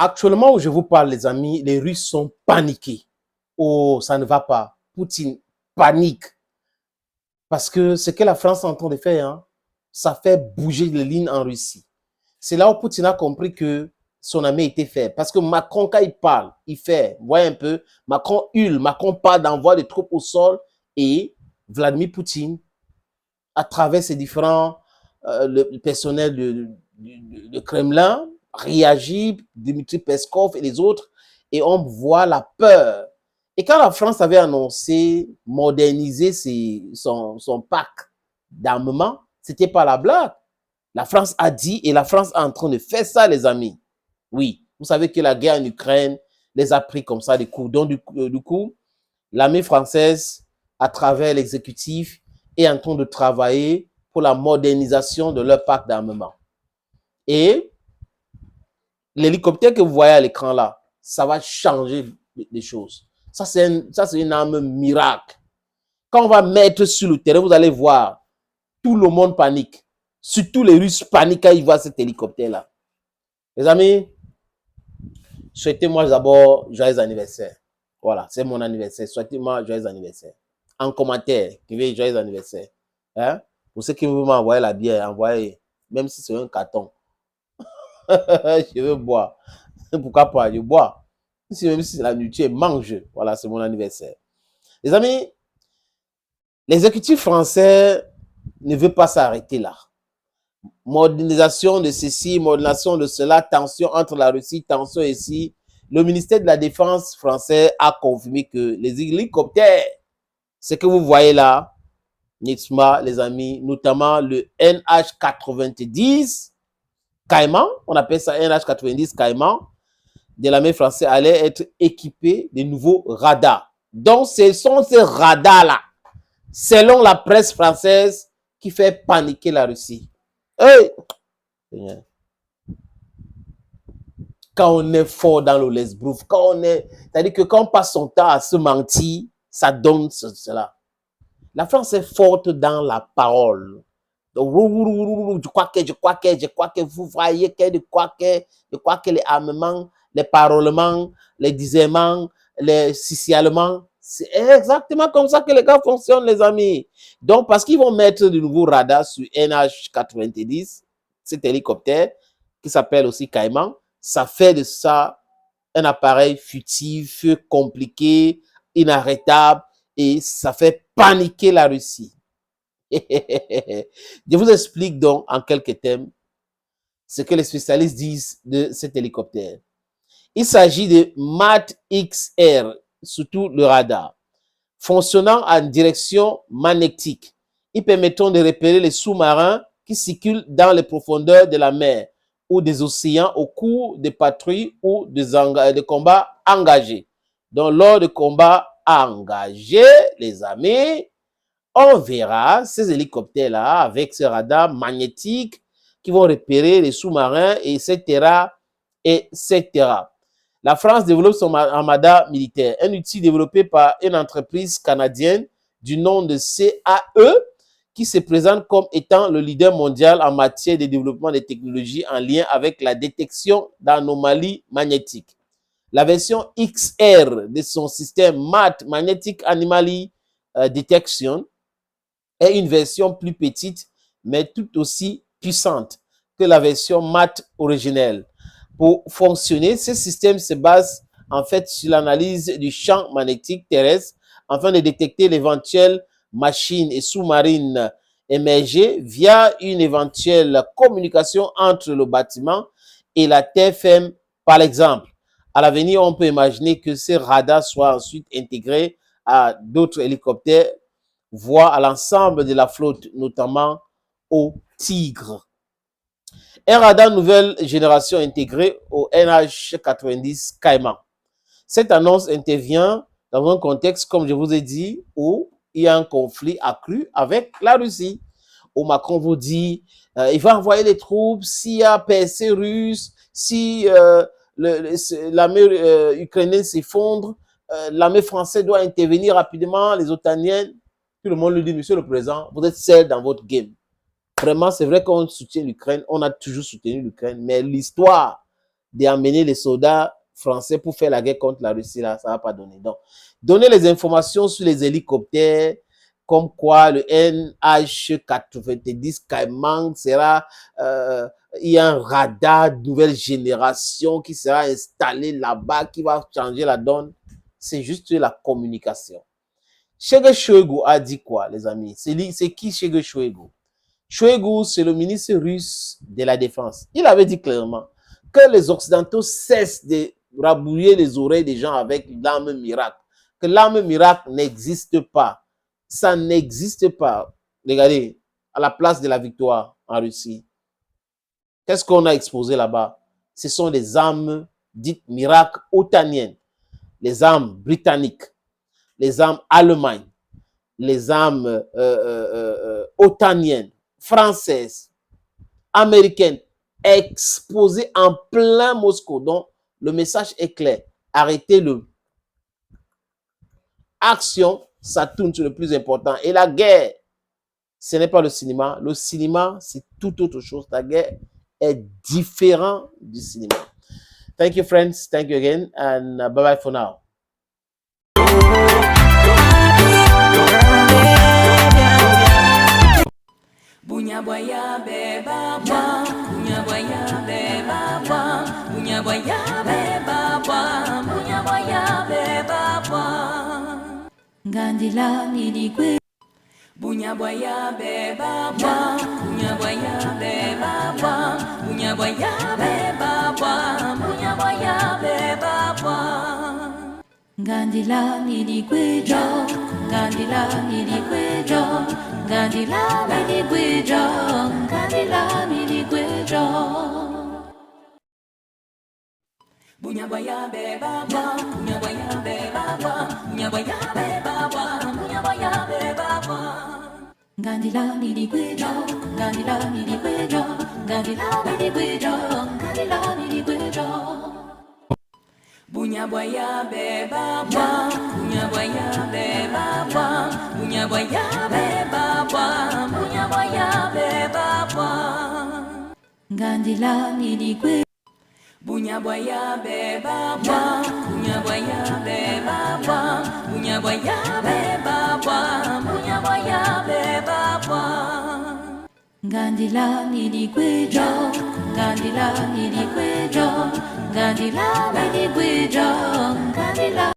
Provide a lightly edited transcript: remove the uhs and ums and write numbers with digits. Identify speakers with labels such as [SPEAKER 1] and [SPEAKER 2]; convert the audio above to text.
[SPEAKER 1] Actuellement où je vous parle, les amis, les Russes sont paniqués. Oh, ça ne va pas. Poutine panique. Parce que ce que la France est en train de faire, hein, ça fait bouger les lignes en Russie. C'est là où Poutine a compris que son ami était fait. Parce que Macron, quand il parle, il fait, vous voyez un peu, Macron hurle, Macron parle d'envoi des troupes au sol et Vladimir Poutine, à travers ses différents le personnel de Kremlin, réagit, Dmitri Peskov et les autres, et on voit la peur. Et quand la France avait annoncé moderniser son pack d'armement, c'était pas la blague. La France a dit, et la France est en train de faire ça, les amis. Oui, vous savez que la guerre en Ukraine les a pris comme ça des coups. Donc, du coup, l'armée française, à travers l'exécutif, est en train de travailler pour la modernisation de leur parc d'armement. Et l'hélicoptère que vous voyez à l'écran là, ça va changer les choses. Ça, c'est une arme miracle. Quand on va mettre sur le terrain, vous allez voir, tout le monde panique. Surtout les Russes paniquent quand ils voient cet hélicoptère-là. Les amis, souhaitez-moi d'abord joyeux anniversaire. Voilà, c'est mon anniversaire. Souhaitez-moi joyeux anniversaire. En commentaire, écrivez joyeux anniversaire. Hein? Pour ceux qui veulent m'envoyer la bière, envoyez, même si c'est un carton. Je veux boire. Pourquoi pas? Je bois. Même si c'est la nourriture, mange. Voilà, c'est mon anniversaire. Les amis, l'exécutif français ne veut pas s'arrêter là. Modernisation de ceci, modernisation de cela, tension entre la Russie, tension ici. Le ministère de la Défense français a confirmé que les hélicoptères, ce que vous voyez là, Nitsma, les amis, notamment le NH-90 Caïman, on appelle ça NH-90 Caïman, de l'armée française allait être équipé de nouveaux radars. Donc, ce sont ces radars-là, selon la presse française, qui fait paniquer la Russie. Hey! Quand on est fort dans le lesbrouf, c'est-à-dire que quand on passe son temps à se mentir, ça donne cela. La France est forte dans la parole. Donc, je crois que vous voyez que je crois que les armements, les parolements, les disements, les signalements, c'est exactement comme ça que les gars fonctionnent, les amis. Donc, parce qu'ils vont mettre de nouveaux radars sur NH-90, cet hélicoptère, qui s'appelle aussi Caïman, ça fait de ça un appareil futif, compliqué, inarrêtable, et ça fait paniquer la Russie. Je vous explique donc en quelques thèmes ce que les spécialistes disent de cet hélicoptère. Il s'agit de MAT-XR, surtout le radar, fonctionnant en direction magnétique. Ils permettent de repérer les sous-marins qui circulent dans les profondeurs de la mer ou des océans au cours des patrouilles ou de combats engagés. Donc, lors de combats engagés, les amis, on verra ces hélicoptères-là avec ces radars magnétiques qui vont repérer les sous-marins, etc., etc. La France développe son armada militaire, un outil développé par une entreprise canadienne du nom de CAE, qui se présente comme étant le leader mondial en matière de développement des technologies en lien avec la détection d'anomalies magnétiques. La version XR de son système MAT, Magnetic Anomaly Detection, est une version plus petite, mais tout aussi puissante que la version MAT originelle. Pour fonctionner, ce système se base en fait sur l'analyse du champ magnétique terrestre afin de détecter l'éventuelle machine et sous-marine émergée via une éventuelle communication entre le bâtiment et la terre ferme, par exemple. À l'avenir, on peut imaginer que ces radars soient ensuite intégrés à d'autres hélicoptères, voire à l'ensemble de la flotte, notamment au Tigre. Un radar nouvelle génération intégré au NH-90 Caïman. Cette annonce intervient dans un contexte, comme je vous ai dit, où il y a un conflit accru avec la Russie. Où Macron vous dit, il va envoyer les troupes s'il y a percée russe, si l'armée ukrainienne s'effondre, l'armée française doit intervenir rapidement, les otaniennes. Tout le monde lui dit, monsieur le président, vous êtes seul dans votre game. Vraiment, c'est vrai qu'on soutient l'Ukraine, on a toujours soutenu l'Ukraine, mais l'histoire d'amener les soldats français pour faire la guerre contre la Russie, là, ça ne va pas donner. Donc, donner les informations sur les hélicoptères, comme quoi le NH-90 Caïman sera, il y a un radar de nouvelle génération qui sera installé là-bas, qui va changer la donne. C'est juste la communication. Sergei Shoigu a dit quoi, les amis? C'est qui Sergei Shoigu? Shoigu, c'est le ministre russe de la Défense. Il avait dit clairement que les Occidentaux cessent de rabouiller les oreilles des gens avec l'arme miracle. Que l'arme miracle n'existe pas. Ça n'existe pas. Regardez, à la place de la victoire en Russie, qu'est-ce qu'on a exposé là-bas? Ce sont des armes dites miracles otaniennes. Les armes britanniques, les armes allemandes, les armes otaniennes, françaises, américaines, exposées en plein Moscou. Donc, le message est clair. Arrêtez-le. Action, ça tourne sur le plus important. Et la guerre, ce n'est pas le cinéma. Le cinéma, c'est tout autre chose. La guerre est différente du cinéma. Thank you, friends. Thank you again. And bye-bye for now.
[SPEAKER 2] Bunya boya beba bwa, bunya boya beba bwa, bunya boya beba bwa, bunya boya beba bwa. Ngandila niligwe. Bunya boya beba bwa, bunya boya beba bwa, bunya boya beba bwa, bunya boya beba bwa. Ngandila niligwejo, ngandila niligwejo, ngandila niligwejo, ngandila niligwejo. Bunya boya beba bwa, bunya boya beba bwa, bunya boya beba bwa, bunya boya beba bwa. Ngandila niligwejo, ngandila niligwejo, ngandila niligwejo, ngandila niligwejo. Bunya boya beba bwa, bunya boya beba bwa, bunya boya beba bwa, bunya boya beba bwa. Ngandila niligwe. Bunya boya beba bwa, bunya boya beba bwa, bunya boya beba bwa, bunya boya beba bwa. Ngandila niligwejo, ngandila niligwejo, ngandila niligwejo, ngandila